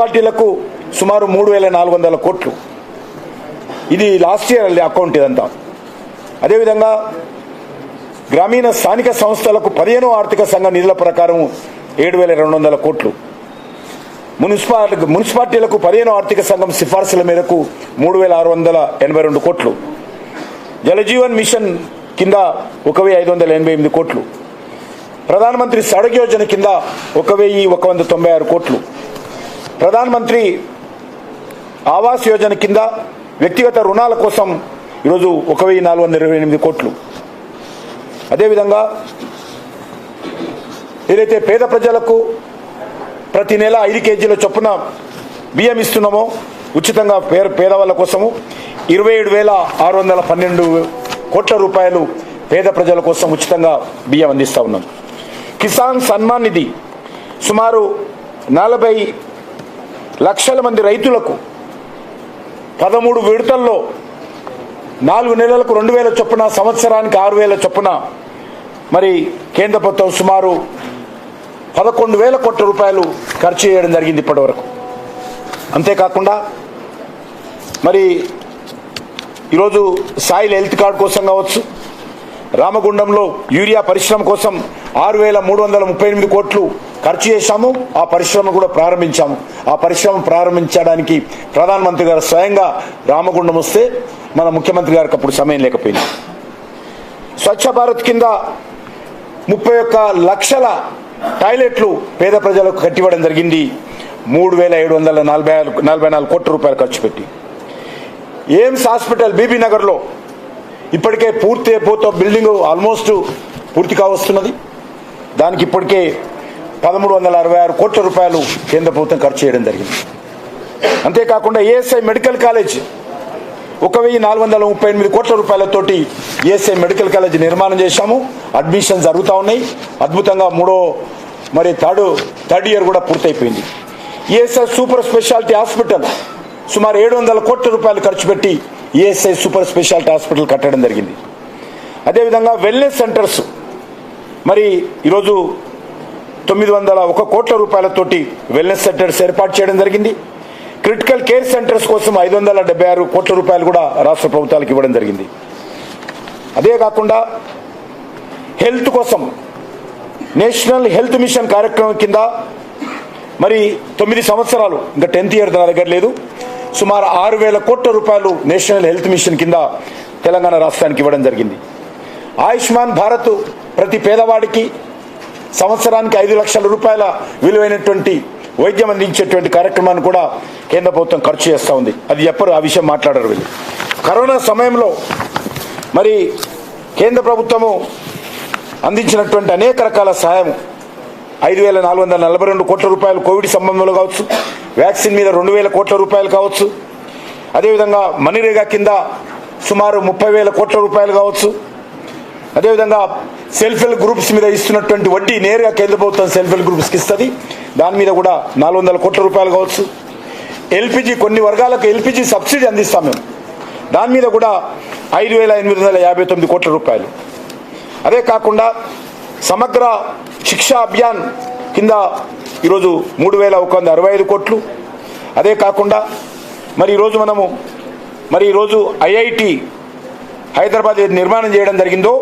మున్సిపాలిటీలకు సుమారు 3,400 కోట్లు. ఇది లాస్ట్ ఇయర్ అకౌంట్ ఇదంతా. అదేవిధంగా గ్రామీణ స్థానిక సంస్థలకు 15వ ఆర్థిక సంఘ నిధుల ప్రకారం 7,200 కోట్లు. మున్సిపాలిటీలకు 15వ ఆర్థిక సంఘం సిఫార్సుల మేరకు 3,682 కోట్లు. జలజీవన్ మిషన్ కింద 1,588 కోట్లు. ప్రధానమంత్రి సడక్ యోజన కింద 1,196 కోట్లు. ప్రధానమంత్రి ఆవాస్ యోజన కింద వ్యక్తిగత రుణాల కోసం ఈరోజు 1,428 కోట్లు. అదేవిధంగా ఏదైతే పేద ప్రజలకు ప్రతి నెల 5 కేజీల చొప్పున బియ్యం ఇస్తున్నామో ఉచితంగా పేదవాళ్ళ కోసము 27,612 కోట్ల రూపాయలు పేద ప్రజల కోసం ఉచితంగా బియ్యం అందిస్తూ ఉన్నాం. కిసాన్ సన్మాన్ నిధి సుమారు 40 లక్షల మంది రైతులకు 13 విడతల్లో 4 నెలలకు 2,000 చొప్పున, సంవత్సరానికి 6,000 చొప్పున మరి కేంద్ర ప్రభుత్వం సుమారు 11,000 కోట్ల రూపాయలు ఖర్చు చేయడం జరిగింది ఇప్పటి వరకు. అంతేకాకుండా మరి ఈరోజు సాయిల్ హెల్త్ కార్డు కోసం కావచ్చు, రామగుండంలో యూరియా పరిశ్రమ కోసం 6,338 కోట్లు ఖర్చు చేశాము. ఆ పరిశ్రమ కూడా ప్రారంభించాము. ఆ పరిశ్రమ ప్రారంభించడానికి ప్రధానమంత్రి గారు స్వయంగా రామగుండం వస్తే మన ముఖ్యమంత్రి గారికి అప్పుడు సమయం లేకపోయింది. స్వచ్ఛ భారత్ కింద 31 లక్షల టాయిలెట్లు పేద ప్రజలకు కట్టివ్వడం జరిగింది. 3,744 కోట్ల రూపాయలు ఖర్చు పెట్టి. ఎయిమ్స్ హాస్పిటల్ బీబీ నగర్లో ఇప్పటికే పూర్తి అయిపోతూ బిల్డింగ్ ఆల్మోస్ట్ పూర్తి కావస్తున్నది. దానికి ఇప్పటికే 1,366 కోట్ల రూపాయలు కేంద్ర ప్రభుత్వం ఖర్చు చేయడం జరిగింది. అంతేకాకుండా ఏఎస్ఐ మెడికల్ కాలేజ్ 1,438 కోట్ల రూపాయలతోటి ఏఎస్ఐ మెడికల్ కాలేజ్ నిర్మాణం చేశాము. అడ్మిషన్ జరుగుతూ ఉన్నాయి. అద్భుతంగా థర్డ్ ఇయర్ కూడా పూర్తయిపోయింది. ఏఎస్ఐ సూపర్ స్పెషాలిటీ హాస్పిటల్ సుమారు 700 కోట్ల రూపాయలు ఖర్చు పెట్టి ఏఎస్ఐ సూపర్ స్పెషాలిటీ హాస్పిటల్ కట్టడం జరిగింది. అదేవిధంగా వెల్నెస్ సెంటర్స్ మరి ఈరోజు 901 కోట్ల రూపాయలతోటి వెల్నెస్ సెంటర్స్ ఏర్పాటు చేయడం జరిగింది. క్రిటికల్ కేర్ సెంటర్స్ కోసం 576 కోట్ల రూపాయలు కూడా రాష్ట్ర ప్రభుత్వాలకు ఇవ్వడం జరిగింది. అదే కాకుండా హెల్త్ కోసం నేషనల్ హెల్త్ మిషన్ కార్యక్రమం కింద మరి 9 సంవత్సరాలు, ఇంకా 10th ఇయర్ నా దగ్గర లేదు, సుమారు 6,000 కోట్ల రూపాయలు నేషనల్ హెల్త్ మిషన్ కింద తెలంగాణ రాష్ట్రానికి ఇవ్వడం జరిగింది. ఆయుష్మాన్ భారత్ ప్రతి పేదవాడికి సంవత్సరానికి 5 లక్షల రూపాయల విలువైనటువంటి వైద్యం అందించేటువంటి కార్యక్రమాన్ని కూడా కేంద్ర ప్రభుత్వం ఖర్చు చేస్తూ ఉంది. అది చెప్పరు, ఆ విషయం మాట్లాడరు వీళ్ళు. కరోనా సమయంలో మరి కేంద్ర ప్రభుత్వము అందించినటువంటి అనేక రకాల సహాయం 5,442 కోట్ల రూపాయలు కోవిడ్ సంబంధంలో కావచ్చు, వ్యాక్సిన్ మీద 2,000 కోట్ల రూపాయలు కావచ్చు, అదేవిధంగా మనరేగా కింద సుమారు 30,000 కోట్ల రూపాయలు కావచ్చు, అదేవిధంగా సెల్ఫ్ హెల్ప్ గ్రూప్స్ మీద ఇస్తున్నటువంటి వడ్డీ నేరుగా కేంద్ర ప్రభుత్వం సెల్ఫ్ హెల్ప్ గ్రూప్స్కి ఇస్తుంది, దాని మీద కూడా 400 కోట్ల రూపాయలు కావచ్చు. ఎల్పిజి కొన్ని వర్గాలకు ఎల్పిజి సబ్సిడీ అందిస్తాం మేము, దాని మీద కూడా 5,859 కోట్ల రూపాయలు. అదే కాకుండా సమగ్ర శిక్షా అభియాన్ కింద ఈరోజు 3,165 కోట్లు. అదే కాకుండా మరి ఈరోజు ఐఐటి హైదరాబాద్ నిర్మాణం చేయడం జరిగిందో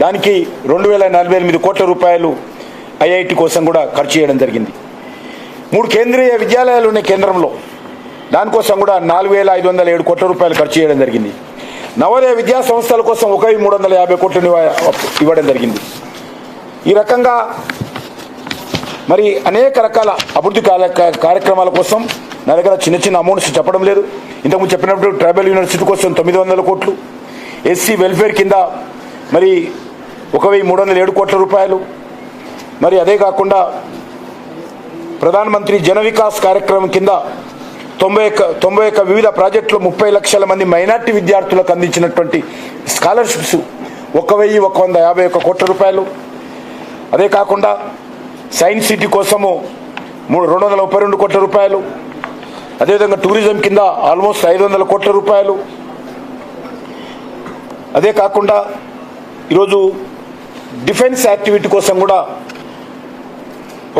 దానికి 2,048 కోట్ల రూపాయలు ఐఐటి కోసం కూడా ఖర్చు చేయడం జరిగింది. 3 కేంద్రీయ విద్యాలయాలు ఉన్నాయి కేంద్రంలో, దానికోసం కూడా 4,507 కోట్ల రూపాయలు ఖర్చు చేయడం జరిగింది. నవోదయ విద్యా సంస్థల కోసం 1,350 కోట్లను ఇవ్వడం జరిగింది. ఈ రకంగా మరి అనేక రకాల అభివృద్ధి కార్యక్రమాల కోసం నా దగ్గర చిన్న అమౌంట్స్ చెప్పడం లేదు. ఇంతకుముందు చెప్పినప్పుడు ట్రైబల్ యూనివర్సిటీ కోసం 900 కోట్లు, ఎస్సీ వెల్ఫేర్ కింద మరి 1,307 కోట్ల రూపాయలు, మరి అదే కాకుండా ప్రధానమంత్రి జన వికాస్ కార్యక్రమం కింద 91 వివిధ ప్రాజెక్టులు 30 లక్షల మంది మైనార్టీ విద్యార్థులకు అందించినటువంటి స్కాలర్షిప్స్ 1,151 కోట్ల రూపాయలు. అదే కాకుండా సైన్స్ సిటీ కోసము 232 కోట్ల రూపాయలు. అదేవిధంగా టూరిజం కింద ఆల్మోస్ట్ 500 కోట్ల రూపాయలు. అదే కాకుండా ఈరోజు డిఫెన్స్ యాక్టివిటీ కోసం కూడా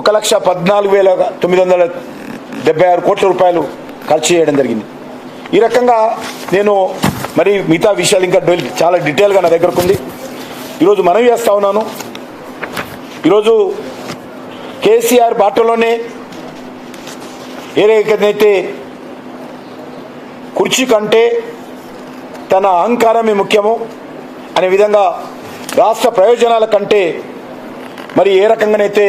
1,14,975 76 కోట్ల రూపాయలు ఖర్చు చేయడం జరిగింది. ఈ రకంగా నేను మరి మిగతా విషయాలు ఇంకా చాలా డీటెయిల్గా నా దగ్గరకు ఉంది. ఈరోజు మనవి చేస్తా ఉన్నాను. ఈరోజు కేసీఆర్ బాటలోనే ఏదైతే కుర్చీ కంటే తన అహంకారమే ముఖ్యము అనే విధంగా రాష్ట్ర ప్రయోజనాల కంటే మరి ఏ రకంగానైతే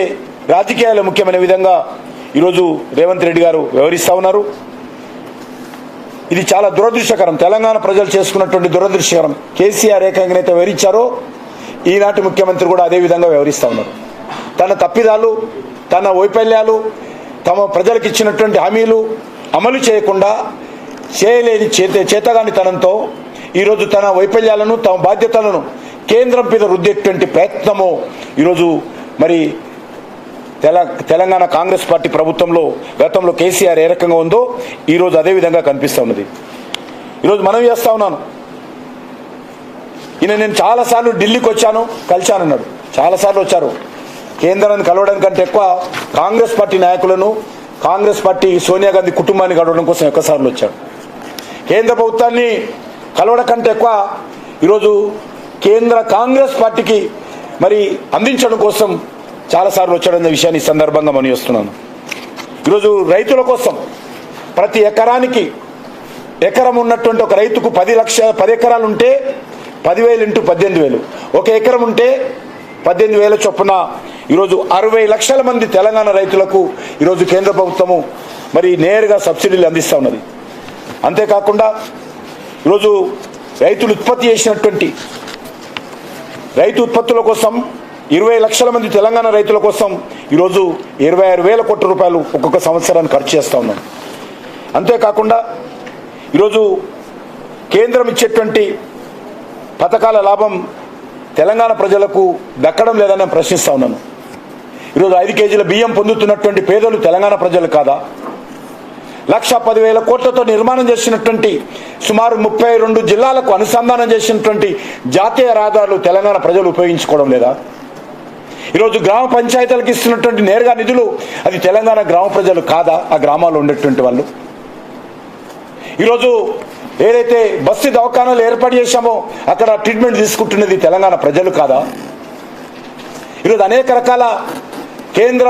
రాజకీయాలు ముఖ్యమైన విధంగా ఈరోజు రేవంత్ రెడ్డి గారు వ్యవహరిస్తూ ఉన్నారు. ఇది చాలా దురదృష్టకరం. తెలంగాణ ప్రజలు చేసుకున్నటువంటి దురదృష్టకరం. కేసీఆర్ ఏ రకంగానైతే వ్యవహరించారో ఈనాటి ముఖ్యమంత్రి కూడా అదే విధంగా వ్యవహరిస్తూ ఉన్నారు. తన తప్పిదాలు, తన వైఫల్యాలు, తమ ప్రజలకు ఇచ్చినటువంటి హామీలు అమలు చేయకుండా చేయలేని చేతగానితనంతో ఈరోజు తన వైఫల్యాలను, తమ బాధ్యతలను కేంద్రం మీద రుద్దేటువంటి ప్రయత్నము ఈరోజు మరి తెలంగాణ కాంగ్రెస్ పార్టీ ప్రభుత్వంలో గతంలో కేసీఆర్ ఏ రకంగా ఉందో ఈరోజు అదే విధంగా కనిపిస్తూ ఉన్నది. ఈరోజు మనం చేస్తా ఉన్నాను. నేను చాలాసార్లు ఢిల్లీకి వచ్చాను, కలిశానన్నాడు. చాలాసార్లు వచ్చారు. కేంద్రాన్ని కలవడానికంటే ఎక్కువ కాంగ్రెస్ పార్టీ నాయకులను, కాంగ్రెస్ పార్టీ సోనియా గాంధీ కుటుంబాన్ని కలవడం కోసం ఎక్కువసార్లు వచ్చాడు. కేంద్ర ప్రభుత్వాన్ని కలవడం కంటే ఎక్కువ ఈరోజు కేంద్ర కాంగ్రెస్ పార్టీకి మరి అందించడం కోసం చాలాసార్లు వచ్చాడన్న విషయాన్ని ఈ సందర్భంగా మనం చేస్తున్నాను. ఈరోజు రైతుల కోసం ప్రతి ఎకరానికి ఎకరం ఉన్నటువంటి ఒక రైతుకు 10 ఎకరాలు ఉంటే 10,000 ఇంటూ 18,000, ఒక ఎకరం ఉంటే 18,000 చొప్పున ఈరోజు 60 లక్షల మంది తెలంగాణ రైతులకు ఈరోజు కేంద్ర ప్రభుత్వము మరి నేరుగా సబ్సిడీలు అందిస్తూ ఉన్నది. అంతేకాకుండా ఈరోజు రైతులు ఉత్పత్తి చేసినటువంటి రైతు ఉత్పత్తుల కోసం 20 లక్షల మంది తెలంగాణ రైతుల కోసం ఈరోజు 26,000 కోట్ల రూపాయలు ఒక్కొక్క సంవత్సరాన్ని ఖర్చు చేస్తూ ఉన్నాం. అంతేకాకుండా ఈరోజు కేంద్రం ఇచ్చేటువంటి పథకాల లాభం తెలంగాణ ప్రజలకు దక్కడం లేదని నేను ప్రశ్నిస్తూ ఉన్నాను. ఈరోజు 5 కేజీల బియ్యం పొందుతున్నటువంటి పేదలు తెలంగాణ ప్రజలు కాదా? 1,10,000 కోట్లతో నిర్మాణం చేసినటువంటి సుమారు 32 జిల్లాలకు అనుసంధానం చేసినటువంటి జాతీయ రహదారులు తెలంగాణ ప్రజలు ఉపయోగించుకోవడం లేదా? ఈరోజు గ్రామ పంచాయతీలకు ఇస్తున్నటువంటి నేరుగా నిధులు అది తెలంగాణ గ్రామ ప్రజలు కాదా? ఆ గ్రామాల్లో ఉండేటువంటి వాళ్ళు. ఈరోజు ఏదైతే బస్తీ దవాఖానాలు ఏర్పాటు చేశామో అక్కడ ట్రీట్మెంట్ తీసుకుంటున్నది తెలంగాణ ప్రజలు కాదా? ఈరోజు అనేక రకాల కేంద్ర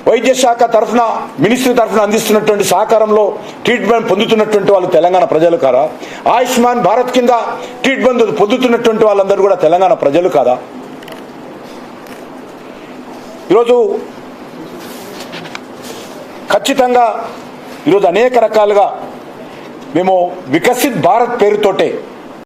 వైద్య శాఖ తరఫున, మినిస్ట్రీ తరఫున అందిస్తున్నటువంటి సహకారంలో ట్రీట్మెంట్ పొందుతున్నటువంటి వాళ్ళు తెలంగాణ ప్రజలు కాదా? ఆయుష్మాన్ భారత్ కింద ట్రీట్మెంట్ పొందుతున్నటువంటి వాళ్ళందరూ కూడా తెలంగాణ ప్రజలు కాదా? ఈరోజు ఖచ్చితంగా ఈరోజు అనేక రకాలుగా మేము వికసిత్ భారత్ పేరుతోటే